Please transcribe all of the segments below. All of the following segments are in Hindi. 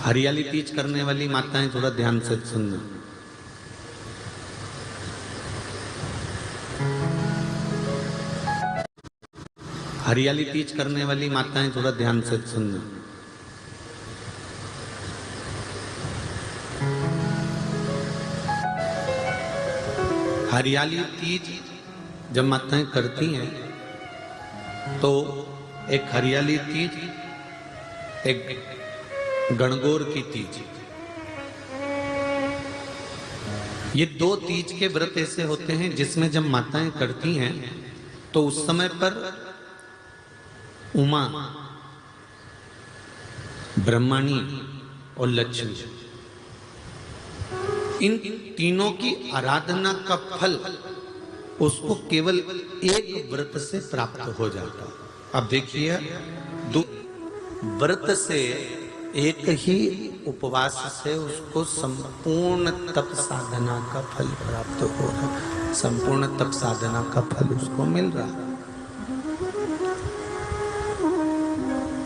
हरियाली तीज करने वाली माताएं थोड़ा ध्यान से सुनना। हरियाली तीज करने वाली माताएं थोड़ा ध्यान से सुनना। हरियाली तीज जब माताएं करती हैं तो एक हरियाली तीज, एक गणगौर की तीज, ये दो तीज के व्रत ऐसे होते हैं जिसमें जब माताएं करती हैं तो उस समय पर उमा, ब्रह्मणी और लक्ष्मी, इन तीनों की आराधना का फल उसको केवल एक व्रत से प्राप्त हो जाता है। अब देखिए, व्रत से एक ही उपवास से उसको संपूर्ण तप साधना का फल प्राप्त हो रहा है, संपूर्ण तप साधना का फल उसको मिल रहा है।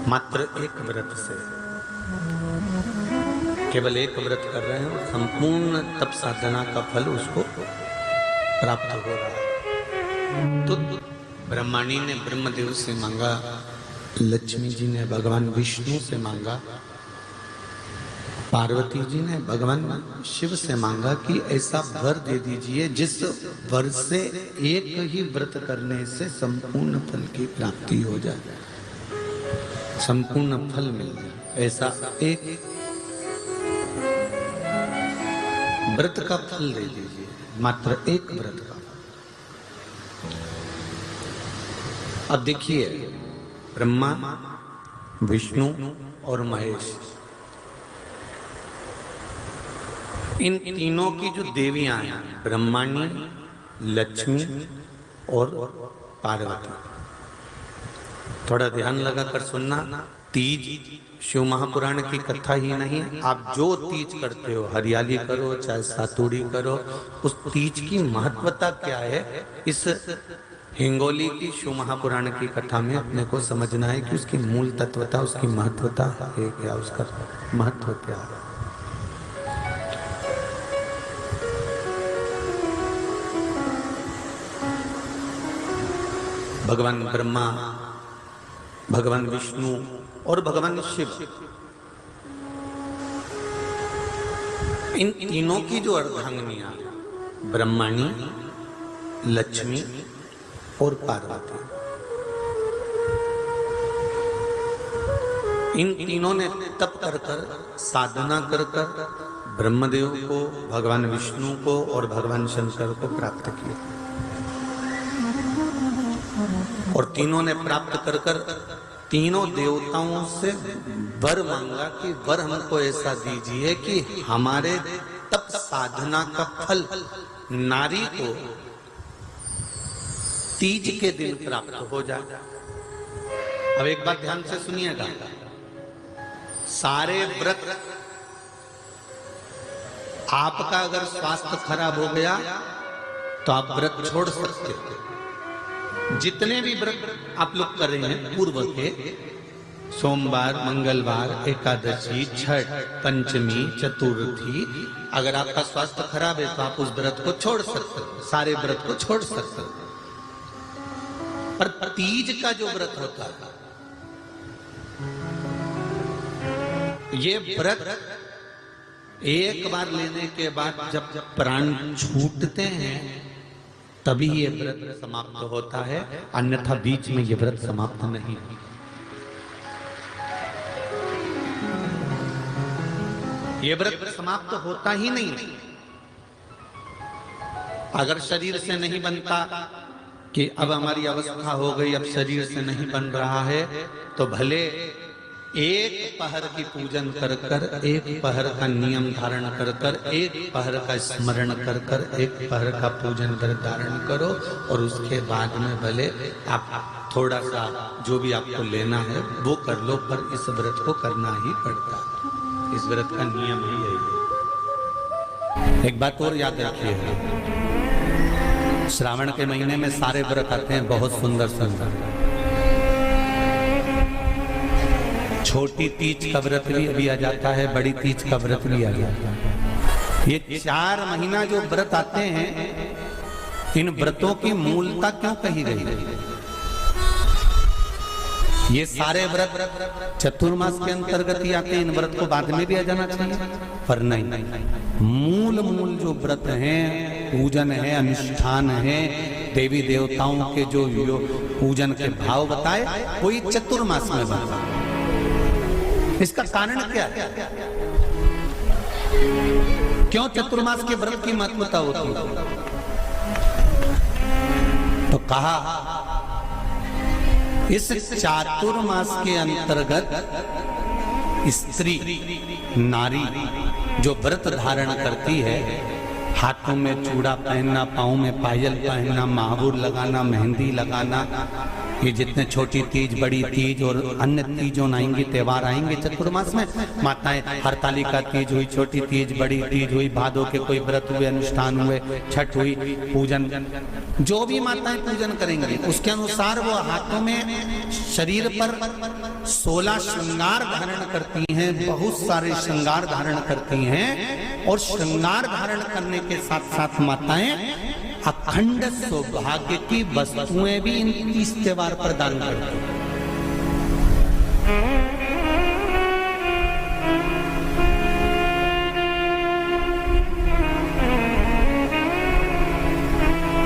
मात्र एक व्रत से, केवल एक व्रत कर रहे हैं और संपूर्ण तप साधना का फल उसको प्राप्त हो रहा है। तो ब्रह्मणी ने ब्रह्मदेव से मांगा, लक्ष्मी जी ने भगवान विष्णु से मांगा, पार्वती जी ने भगवान शिव से मांगा कि ऐसा वर दे दीजिए जिस वर से एक ही व्रत करने से संपूर्ण फल की प्राप्ति हो जाए, संपूर्ण फल मिल जाए। ऐसा एक व्रत का फल दे दीजिए, मात्र एक व्रत का। अब देखिए, ब्रह्मा, विष्णु और महेश, इन तीनों की जो देवियां हैं, ब्रह्मणी, लक्ष्मी और पार्वती, थोड़ा ध्यान लगाकर सुनना। तीज शिव महापुराण की कथा ही नहीं, आप जो तीज करते हो, हरियाली करो चाहे सातुड़ी करो, उस तीज की महत्वता क्या है, इस हिंगोली की शिव महापुराण की कथा में अपने को समझना है कि उसकी मूल तत्वता, उसकी महत्वता है क्या, उसका महत्व क्या है। भगवान ब्रह्मा, भगवान विष्णु और भगवान शिव, इन तीनों की जो अर्धांगिनियां, ब्रह्मणी, लक्ष्मी और पार्वती, इन तीनों ने तप कर कर, साधना कर कर ब्रह्मदेव को, भगवान विष्णु को और भगवान शंकर को प्राप्त किया। और तीनों ने प्राप्त कर कर तीनों देवताओं से वर मांगा कि वर हमको ऐसा दीजिए कि हमारे तप साधना का फल नारी को तीज के दिन प्राप्त हो जाए। अब एक बात ध्यान से सुनिएगा, सारे व्रत, आपका अगर स्वास्थ्य खराब हो गया तो आप व्रत छोड़ सकते हो। जितने भी व्रत आप लोग कर रहे हैं पूर्व के, सोमवार, मंगलवार, एकादशी, छठ, पंचमी, चतुर्थी, अगर आपका स्वास्थ्य खराब है तो आप उस व्रत को छोड़ सकते हो, सारे व्रत को छोड़ सकते हो। पर तीज का जो व्रत होता है, ये व्रत एक बार लेने के बाद जब प्राण छूटते हैं तभी ये व्रत समाप्त होता है, अन्यथा बीच में ये व्रत समाप्त नहीं। ये व्रत समाप्त होता ही नहीं। अगर शरीर से नहीं बनता कि अब हमारी अवस्था हो गई, अब शरीर से नहीं बन रहा है, तो भले एक पहर की पूजन कर कर, एक पहर का नियम धारण कर कर, एक पहर का स्मरण कर कर, एक पहर का पूजन व्रत धारण करो, और उसके बाद में भले आप थोड़ा सा जो भी आपको लेना है वो कर लो, पर इस व्रत को करना ही पड़ता है। इस व्रत का नियम ही यही है। एक बात और याद रखिए, श्रावण के महीने में सारे व्रत आते हैं बहुत सुंदर सुंदर। छोटी तीज का व्रत भी अभी आ जाता है, बड़ी तीज का व्रत भी आ जाता है। ये 4 महीना जो व्रत आते हैं, इन व्रतों की मूलता क्यों कही गई? ये सारे व्रत चतुर्मास के अंतर्गत ही आते हैं, इन व्रत को बाद में भी आ जाना चाहिए, पर नहीं। मूल जो व्रत हैं, पूजन है, अनुष्ठान है, देवी देवताओं के जो पूजन के भाव बताए, वही चतुर्मास में बताए। इसका कारण क्या है? क्यों चतुर्मास के व्रत की महत्वता होती है? तो कहा इस चातुर्मास के अंतर्गत स्त्री नारी जो व्रत धारण करती है, हाथों में चूड़ा पहनना, पाँव में पायल पहनना, महावुर लगाना, मेहंदी लगाना, ये जितने छोटी तीज, बड़ी तीज और अन्य तीजों आएंगी, त्योहार आएंगे चतुर्मास में, माताएं हरतालिका तीज हुई, छोटी तीज, बड़ी तीज हुई, भादों के कोई व्रत हुए, अनुष्ठान हुए, छठ हुई, पूजन, जो भी माताएं पूजन करेंगी उसके अनुसार वो हाथों में, शरीर पर 16 श्रृंगार धारण करती हैं, बहुत सारे श्रृंगार धारण करती हैं, और श्रृंगार धारण करने के साथ साथ माताएं अखंड सौभाग्य की वस्तुएं भी इन तीज त्योहार पर दान करती हैं।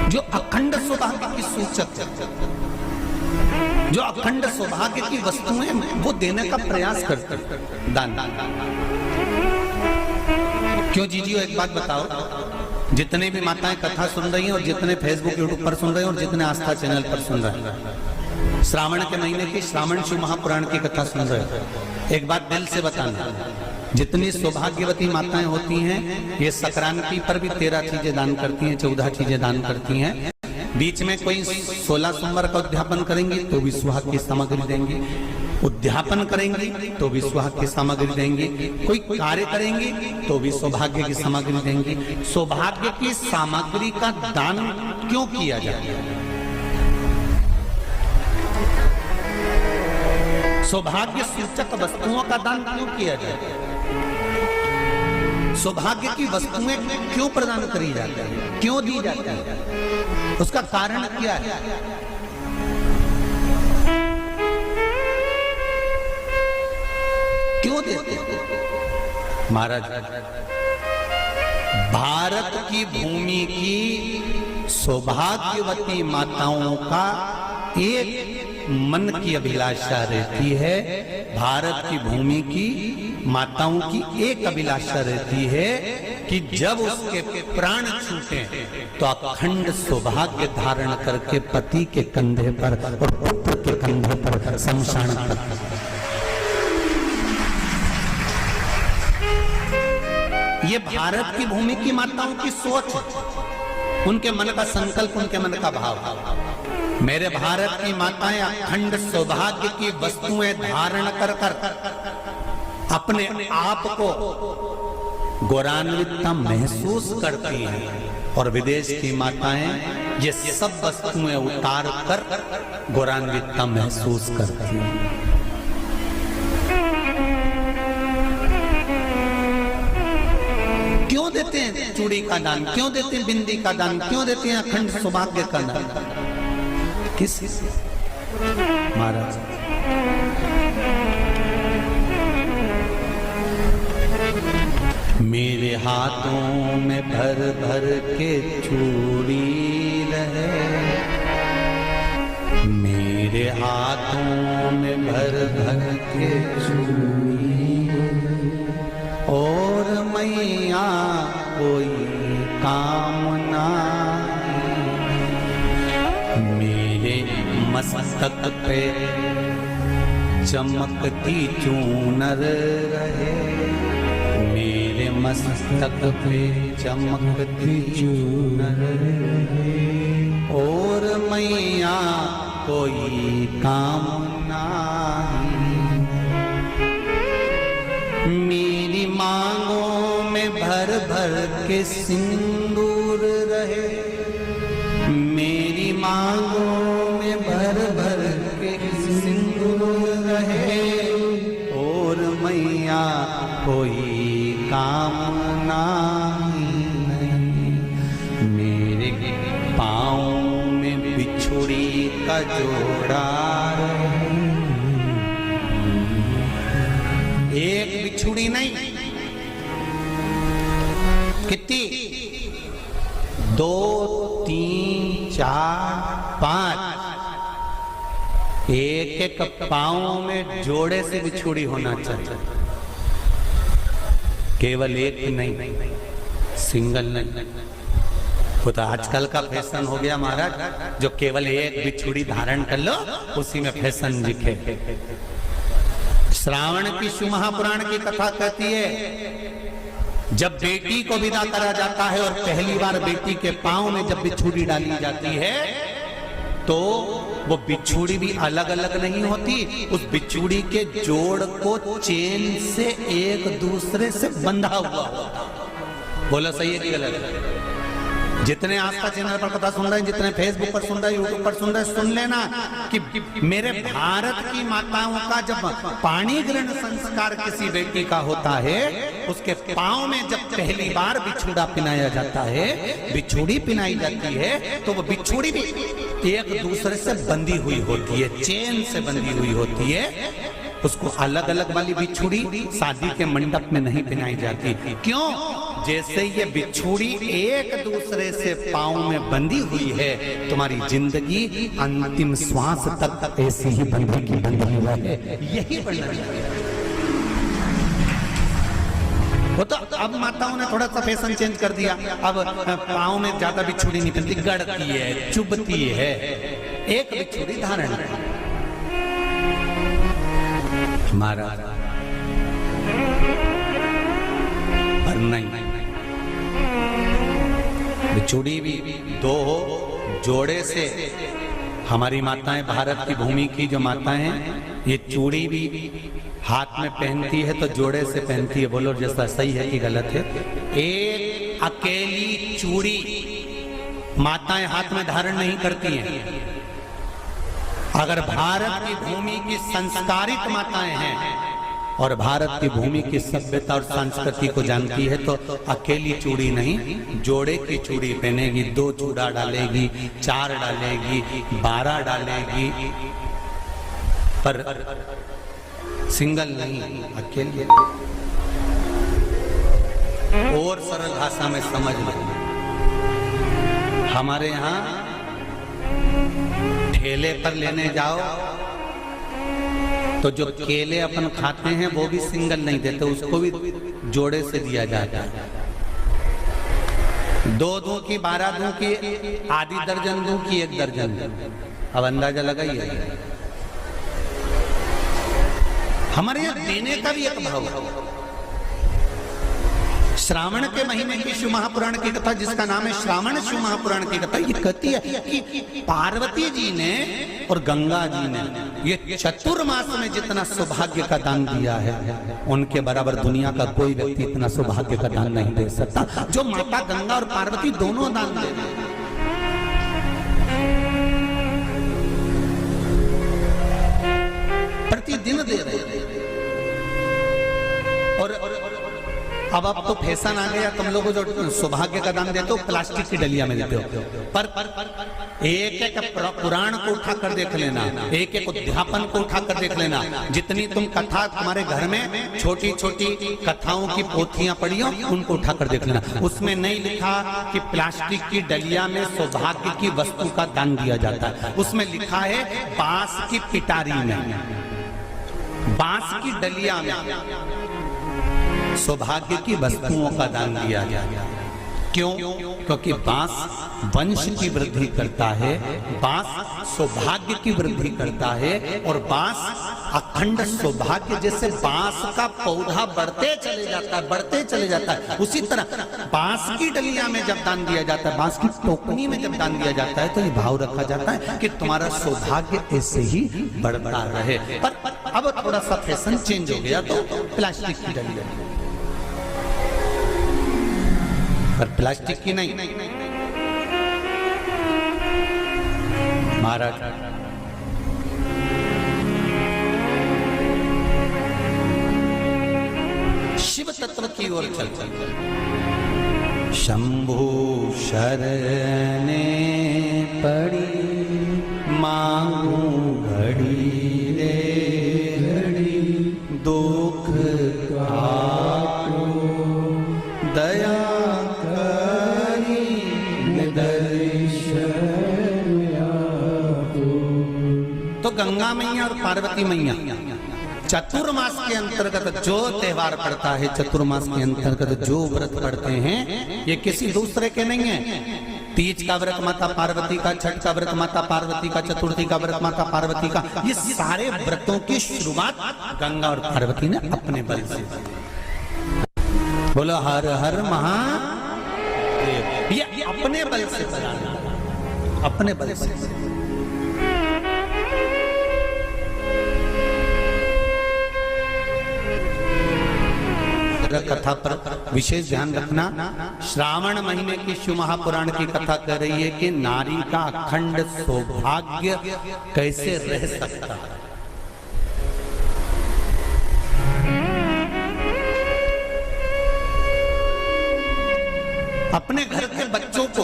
जो अखंड सौभाग्य की सूचक है, जो अखंड सौभाग्य की वस्तुएं वो देने का प्रयास करते हैं, दान। क्यों जीजियो, एक बात बताओ, जितने भी माताएं कथा सुन रही हैं और जितने फेसबुक यूट्यूब पर सुन रहे हैं और जितने आस्था चैनल पर सुन रहे हैं, श्रावण के महीने की श्रावण शिव महापुराण की कथा सुन रहे हैं, एक बात दिल से बताना, जितनी सौभाग्यवती माताएं होती हैं, ये संक्रांति पर भी 13 चीजें दान करती हैं, 14 चीजें दान करती हैं। बीच में कोई 16 सोमवार का उद्यापन करेंगी तो भी सुहाग की सामग्री देंगी, उद्यापन करेंगी तो भी सुहाग की सामग्री देंगी, कोई कार्य करेंगी तो भी सौभाग्य की सामग्री देंगी। सौभाग्य की सामग्री का दान क्यों किया जाता है? सौभाग्य सूचक वस्तुओं का दान क्यों किया जाता है? सौभाग्य की वस्तुएं क्यों प्रदान करी जाती है, क्यों दी जाती है? उसका कारण क्या है? क्यों देते हैं? महाराज, भारत की भूमि की सौभाग्यवती माताओं का एक मन की अभिलाषा रहती है, भारत की भूमि की माताओं की एक अभिलाषा रहती है कि जब उसके प्राण छूटे तो अखंड सौभाग्य धारण करके पति के कंधे पर और पुत्र के कंधे पर शमशान पर। ये भारत की भूमि की माताओं की सोच, उनके मन का संकल्प, उनके मन का भाव। मेरे भारत की माताएं अखंड सौभाग्य की वस्तुएं धारण कर कर अपने आप को गौरवान्वितता महसूस करती हैं, और विदेश की माताएं ये सब वस्तुएं उतार कर गौरवान्वितता महसूस करती हैं। क्यों देते हैं चूड़ी का दान, क्यों देते हैं बिंदी का दान, क्यों देते हैं अखंड सौभाग्य का दान? किस महाराज, मेरे हाथों में भर भर के चूड़ी रहे, मेरे हाथों में भर भर के चूड़ी, और मैया कोई कामना, मेरे मस्तक पे चमकती चूनर रहे, मेरे मस्तक पे चमकती चूनर रहे, और मैया कोई कामना, मेरी मांगों में भर भर के सिंदूर रहे, मेरी मांगों में भर भर के सिंदूर रहे, कोई कामना नहीं, मेरे पाँव में बिछुड़ी का जोड़ा रहे। एक बिछुड़ी नहीं, कितनी? 2, 3, 4, 5। एक एक पाँव में जोड़े से बिछुड़ी होना चाहिए, केवल एक नहीं, सिंगल नहीं। वो तो आजकल का फैशन हो गया महाराज, जो केवल एक बिछुड़ी धारण कर लो उसी में फैशन दिखे। श्रावण की शिव महापुराण की कथा कहती है, जब बेटी को विदा करा जाता है और पहली बार बेटी के पांव में जब बिछुड़ी डाली जाती है तो वो बिछुड़ी भी अलग अलग नहीं होती, उस बिछुड़ी के जोड़ को चेन से एक दूसरे से बंधा हुआ होता। बोला सही है कि गलत? जितने आस्था चैनल पर कथा सुन रहे हैं, जितने फेसबुक पर सुन रहे हैं, यूट्यूब पर सुन रहे हैं, सुन लेना कि मेरे भारत की माताओं का जब पाणी ग्रहण संस्कार किसी बेटी का होता है, उसके पांव में जब पहली बार बिछुड़ा पिनाया जाता है, बिछुड़ी पिनाई जाती है, तो वो बिछुड़ी भी एक दूसरे से बंधी हुई होती है, चेन से बंधी हुई होती है। उसको अलग अलग वाली बिछुड़ी शादी के मंडप में नहीं पिनाई जाती। क्यों? जैसे ये बिछुड़ी एक दूसरे से पांव में बंधी हुई है, तुम्हारी जिंदगी अंतिम श्वास तक ऐसी ही बंधी रहे, यही वर्णन है। वो तो अब माताओं ने थोड़ा सा फैशन चेंज कर दिया, अब पांव में ज्यादा बिछुड़ी नहीं पहनती, गड़ती है, चुभती है, एक बिछुड़ी धारण है। हमारा पर नहीं, बिछुड़ी भी दो हो, जोड़े से। हमारी माताएं, भारत की भूमि की जो माताएं हैं, ये चूड़ी भी हाथ में पहनती है तो जोड़े से पहनती है। बोलो जैसा सही है कि गलत है? एक अकेली चूड़ी माताएं हाथ में धारण नहीं करती हैं। अगर भारत की भूमि की संस्कारित माताएं हैं और भारत की भूमि की सभ्यता और संस्कृति को जानती है तो अकेली चूड़ी नहीं, जोड़े की चूड़ी पहनेगी, 2 चूड़ा डालेगी, 4 डालेगी, 12 डालेगी, पर सिंगल नहीं, अकेले। और सरल भाषा में समझ लो, हमारे यहाँ ठेले पर लेने जाओ तो जो केले अपन खाते हैं वो भी सिंगल नहीं देते, उसको भी जोड़े से दिया जाता है। 2 दूं की, 12 दूं की, आधी दर्जन दूं की 1 दर्जन दूं। अब अंदाजा लगाइए, हमारे यहाँ देने का भी एक भाव है। श्रावण के महीने की शिव महापुराण की कथा, जिसका नाम है श्रावण शिव महापुराण की कथा, ये कहती है कि पार्वती जी ने और गंगा जी ने ये चतुर्मास में जितना सौभाग्य का दान दिया है, उनके बराबर दुनिया का कोई व्यक्ति इतना सौभाग्य का दान नहीं दे सकता जो माता गंगा और पार्वती दोनों दान दे रहे हैं। प्रतिदिन दे रहे हैं। और अब तो फैशन आ गया, तुम लोगों को जो सौभाग्य का दान देते हो प्लास्टिक की डलिया में देते हो, पर एक एक पुराण को उठा कर देख लेना, एक एक उद्यापन को उठा कर देख लेना। जितनी तुम कथा तुम्हारे घर में छोटी छोटी कथाओं की पोथियां पढ़ी हो, उनको उठा कर देख लेना। उसमें नहीं लिखा कि प्लास्टिक की डलिया में सौभाग्य की वस्तु का दान दिया जाता है, उसमें लिखा है बांस की पिटारी में, बांस की डलिया में सौभाग्य की वस्तुओं का दान दिया गया। क्यों? क्योंकि बांस वंश की वृद्धि करता है, बांस सौभाग्य की वृद्धि करता है, और बांस अखंड सौभाग्य। जैसे बांस का पौधा बढ़ते चले जाता है, बढ़ते चले जाता है, उसी तरह बांस की डलिया में जब दान दिया जाता है, बांस की टोकनी में जब दान दिया जाता है, तो ये भाव रखा जाता है कि तुम्हारा सौभाग्य ऐसे ही बढ़ता रहे। पर अब थोड़ा सा फैशन चेंज हो गया, तो प्लास्टिक की डलिया, पर प्लास्टिक की नहीं। महाराज शिव तत्व की ओर चलते शंभु शरणे पड़ी मांगू घड़ी रे घड़ी दुख काटो दया करी दर्शन तो गंगा मैया और पार्वती मैया चतुर्मास के अंतर्गत जो त्योहार पड़ता है, चतुर्मास के अंतर्गत जो व्रत पड़ते हैं, ये किसी दूसरे के नहीं है। तीज का व्रत माता पार्वती का, छठ का व्रत माता पार्वती का, चतुर्थी का व्रत माता पार्वती का, ये सारे व्रतों की शुरुआत गंगा और पार्वती ने अपने बल से। बोलो हर हर महादेव। ये अपने बल से बनाना, अपने बल से। कथा पर विशेष ध्यान रखना। श्रावण महीने की शिव महापुराण की कथा कह रही है कि नारी का अखंड सौभाग्य कैसे रह सकता है। अपने घर के बच्चों को,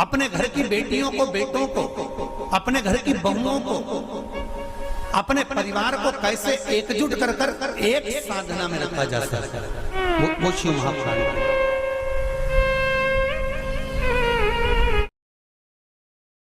अपने घर की बेटियों को, बेटों को, अपने घर की बहुओं को, अपने परिवार को कैसे एकजुट कर कर एक साधना में रखा जा सकता है, वो शिव महापुराण।